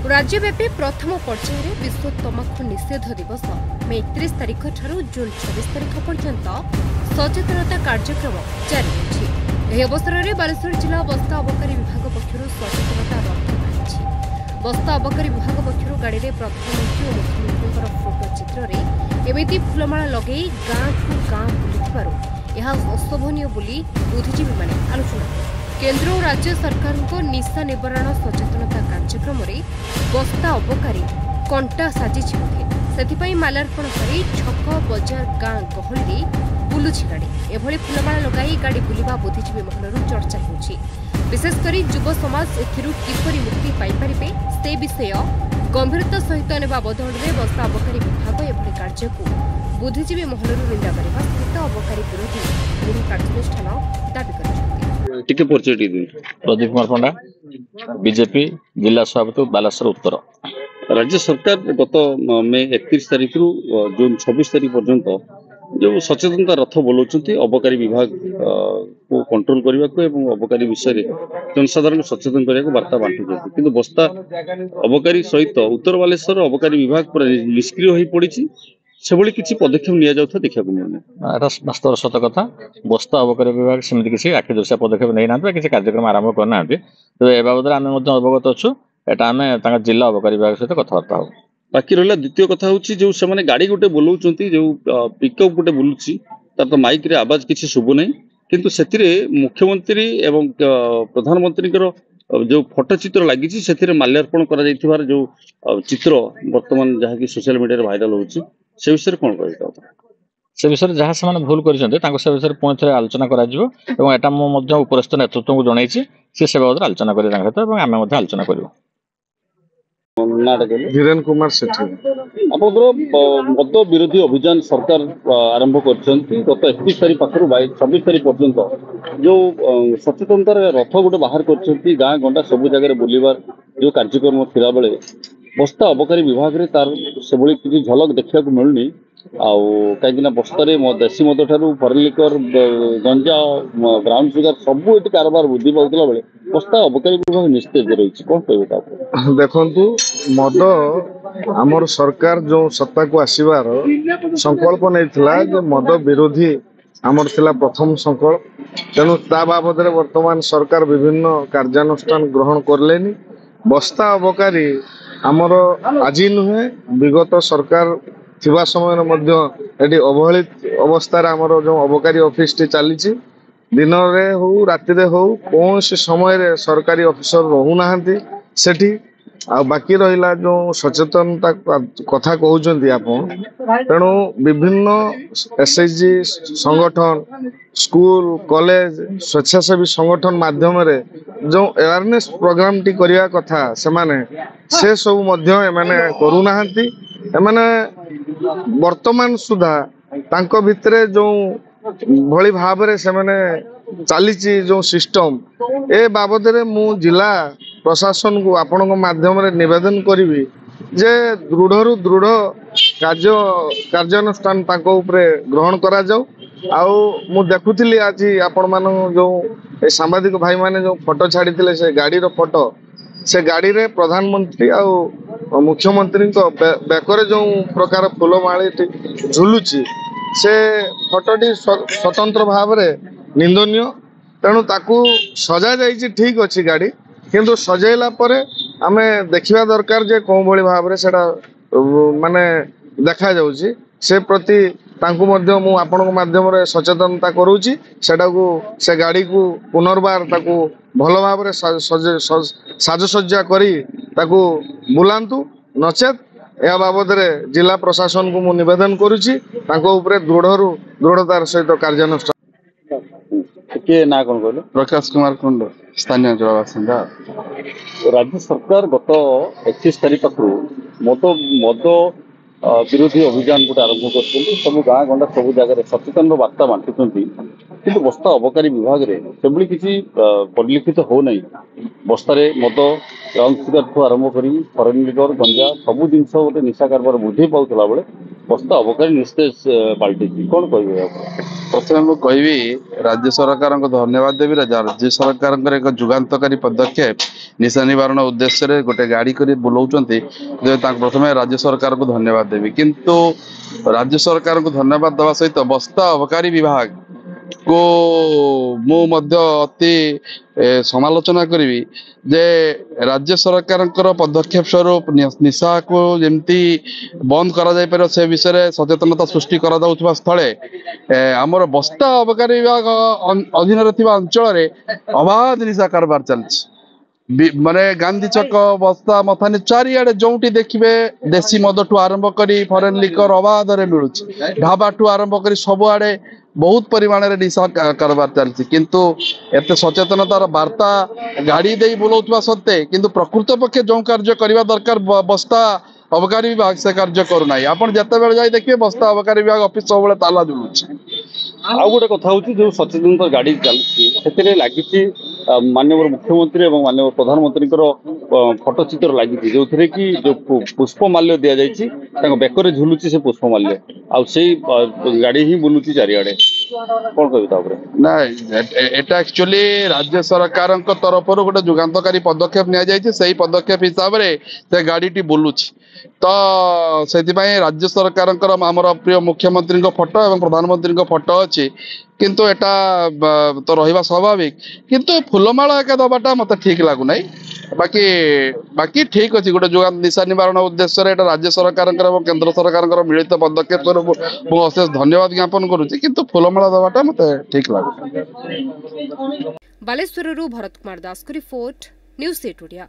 राज्यव्यापी प्रथम पर्यायर विश्व तमाखु निषेध दिवस मे 31 तारिख ठारू जून 26 तारिख पर्यंत सचेतनता कार्यक्रम जारी रही। यह अवसर में बालेश्वर जिला बस्ता अबकारी विभाग पक्षर सचेतनता रथ बाहरी। बस्ता अबकारी विभाग पक्षर गाड़ी में प्रधानमंत्री और मुख्यमंत्री फोटो चित्र एमती फुलमाला लगे गाँ को गाँ बुलुथिबारु यह अशोभनीय बोली बुद्धिजीवी माने आलोचना कले। केंद्र और राज्य सरकार को निशा निवारण सचेतनता कार्यक्रम में बस्ता अबकारी कंटा साजिश से माल्यार्पण कर छक बजार गाँ गहली बुलुछि गाड़ी। एभली फुलमाला लगाई गाड़ी बुलिबा बुद्धिजीवी महलरू चर्चा होछि। विशेषकर युव समाज एथिरु किपरि मुक्ति पाई परिबे से विषय गंभीरता सहित नेबा बदल में बस्ता अबकारी विभाग एभली कार्य को बुद्धिजीवी महलरू निंदा करबा सहित अबकारी विरोधी गृह कार्यानुष्ठान दाबी कर प्रदीप कुमार पंडा बीजेपी जिला सभापति बालेश्वर उत्तर। राज्य सरकार गत मे 31 तारिख रु जून 26 तारिख पर्यंत जो सचेतनता रथ बोलाउछन्ती अबकारी विभाग को कंट्रोल करने को अबकारी विषय जनसाधारण को सचेतन करने को वार्ता बांटुछन्ती। किंतु बस्ता अबकारी सहित उत्तर बालेश्वर अबकारी विभाग पूरा निष्क्रिय हो पड़ी से किसी पदक्षेप नि जाउथा देखा मिलना। वास्तव सत कथा बस्ता अबकारी विभाग सेमती किसी आखि दर्शा पदक्षेप नहीं ना किसी कार्यक्रम आरंभ करना तो ए बाबद आम अवगत अच्छु एटा आम जिला अबकारी विभाग सहित कथबार्ता हो। बाकी रहा द्वितीय कथा हूँ जो से गाड़ी गोटे बुलाऊँ जो पिकअप गोटे बुलूची तार तो माइक रे आवाज किसी शुभु नहीं किंतु से मुख्यमंत्री एवं प्रधानमंत्री जो फोटो चित्र लगी से माल्यार्पण कर जो चित्र बर्तमान जहाँकि सोशल मीडिया भाइराल होची से विषय कौन कह से विषय जहाँ से भूल कर विषय पुणी थे आलोचना कर उपरिस्थ नेतृत्व को जनई से बाबद आलोचना करें आम आलोचना करूँ। धीरेन कुमार सेठी मद विरोधी अभियान सरकार आरंभ कर गत 31 तारीख पाखर 26 तारीख पर्यंत जो सचेतनता रथ गोटे बाहर कर गाँ गंडा सब जगह बुलवार जो कार्यक्रम थिला बेले बस्ता अबकारी विभाग रे तार से किसी झलक देखा मिलूनी कहीं बस्तार देशी मद ठारू फरेन लिकर गंजा ब्राउन सुगर सब ये कारोबार वृद्धि पाला बेले बस्ता अबकारी विभाग निस्तेज रही कौन कह देखु मद आमर सरकार जो सत्ता को आसबार संकल्प नहीं मद विरोधी आमर थिला प्रथम संकल्प तेणु ता बाबद वर्तमान सरकार विभिन्न कार्यानुष्ठान ग्रहण करलेनी। बस्ता अबकारी आमर आज नुहे विगत सरकार थिबा समय मध्य अवहेलित अवस्था आमर जो अबकारी ऑफिस टी चली दिन रे हो राति रे हो कौन से समय सरकारी ऑफिसर रहूना सेठी आ बाकी रहा जो सचेतनता कथा कहते आपण तेणु विभिन्न एसएचजी संगठन स्कूल कॉलेज स्वेच्छासेवी संगठन माध्यम रे जो अवेयरनेस प्रोग्राम टी करिया कथा से सब मध्य एमाने करूनाहांती एमाने वर्तमान सुधा तांको भितरे जो भली भाव रे से माने चली जो सिस्टम ए बाबद रे मु जिला प्रशासन को आपण माध्यम रे निवेदन करी जे दृढ़ दृढ़ कार्यानुष्ठान ग्रहण करा जाऊ। आउ मु देखुली आज आपण मान जो सांबादिक भाई माने जो फोटो छाड़ी से गाड़ी रो फोटो से गाड़ी रे प्रधानमंत्री आउ मुख्यमंत्री बेकर जो प्रकार फूलमाली झुलुची से फोटोटी स्वतंत्र भाव रे निंदनीय तेणु ताकू सजा जाइए ठीक अच्छी गाड़ी किंतु सजाइला परे आमे देखिबा दरकार जे कोन भली भाव रे सेटा माने देखा जाउची से प्रति तांकु मध्य मु आपन माध्यम रे सचेतनता करूची सेटा को से गाड़ी को पुनर्बार ताकू भलो भाव रे साजसज्जा करी ताकू बुलांतु नचेत या बाबद रे जिला प्रशासन को मु निवेदन करूची तांको ऊपर दृढ़तार सहित कार्यानुष्ठान। के ना कौन कहले प्रकाश कुमार कुंड स्थानीय जल बासिंदा। राज्य सरकार गत 31 तारीख पाखु मद विरोधी अभियान गोटे आरंभ कर सब गाँ गंडा सब जगह सचेतन वार्ता बांटुंट कि बस्ता अबकारी विभाग से किसी परिलक्षित हो नहीं। बस्तार मद ब्राउन सुगर ठू आरंभ कर फरेन लिकर गंजा सब जिन निशा कारबार वृद्धि पाला बेले बस्ता अबकारी निस्तेज पलटि कौन कह प्रथम मुझे कहि राज्य सरकार को धन्यवाद देवी राज्य सरकार एक जुगान्तकारी पदक्षेप निशा निवारण उद्देश्य रे गोटे गाड़ी कर बुलाऊँच प्रथम राज्य सरकार को धन्यवाद देवी किंतु राज्य सरकार को धन्यवाद देवा सहित बस्ता अबकारी विभाग को मु मध्य अति समालोचना करी जे राज्य सरकार पदक्षेप स्वरूप निशा को जमती बंद करा जाय पर से विषय रे सचेतनता सृष्टि करा जाउथबा स्थले हमर बस्ता अबकारी विभाग अधीन रथिबा अंचल रे अबाध निशा कारबार चलछि माने गांधी छक बस्ता मथानी चारिआडे जोंटी देखिबे देसी मद ठू आरंभ करी फॉरेन लिकर अबाध रे मिलुछि ढाबा ठू आरंभ करी सबुआडे बहुत परिमाण रे निशा कारबार चलछि किंतु एते सचेतनतार वार्ता गाड़ी दे बुलाउथबा सत्ते किंतु प्रकृत पक्षे जो कार्य करबा दरकार बस्ता अबकारी विभाग से कार्य करूना आपण जते बेले जाई देखिए बस्ता अबकारी विभाग ऑफिस सब बेले ताला जुलुछि आउ गोटे कथा होची जो सचेतनता गाड़ी चलछि सेते लागिछि माननीय मुख्यमंत्री और माननीय प्रधानमंत्री फोटोचित्र लगी जो थे कि जो पुष्पमाल्य दि जाइए बेकर झुलुची से पुष्पमाल्य गाड़ी ही बुलूची चारिआडे कौन कह ना एटा एक्चुअली राज्य सरकार तरफ गोटे जुगान्तकारी पदक्षेप नि पदक्षेप हिसाब से गाड़ी टी बुलूची तो से राज्य सरकार आमर प्रिय मुख्यमंत्री फोटो और प्रधानमंत्री फोटो अच्छी किंतु एटा तो रहिबा स्वाभाविक किंतु फुलमाला एका दबाटा मत ठीक लगुना बाकी बाकी ठीक अच्छे गोटे जो निशा निवारण उद्देश्य राज्य सरकार और केंद्र सरकार मिलित पदक्षेप स्वरूप मुझे अशेष धन्यवाद ज्ञापन करुच्ची किंतु फुलमाला दबाटा मत ठीक लगुना। बालेश्वररू भरत कुमार दास को रिपोर्ट न्यूज़ 8 ओडिया।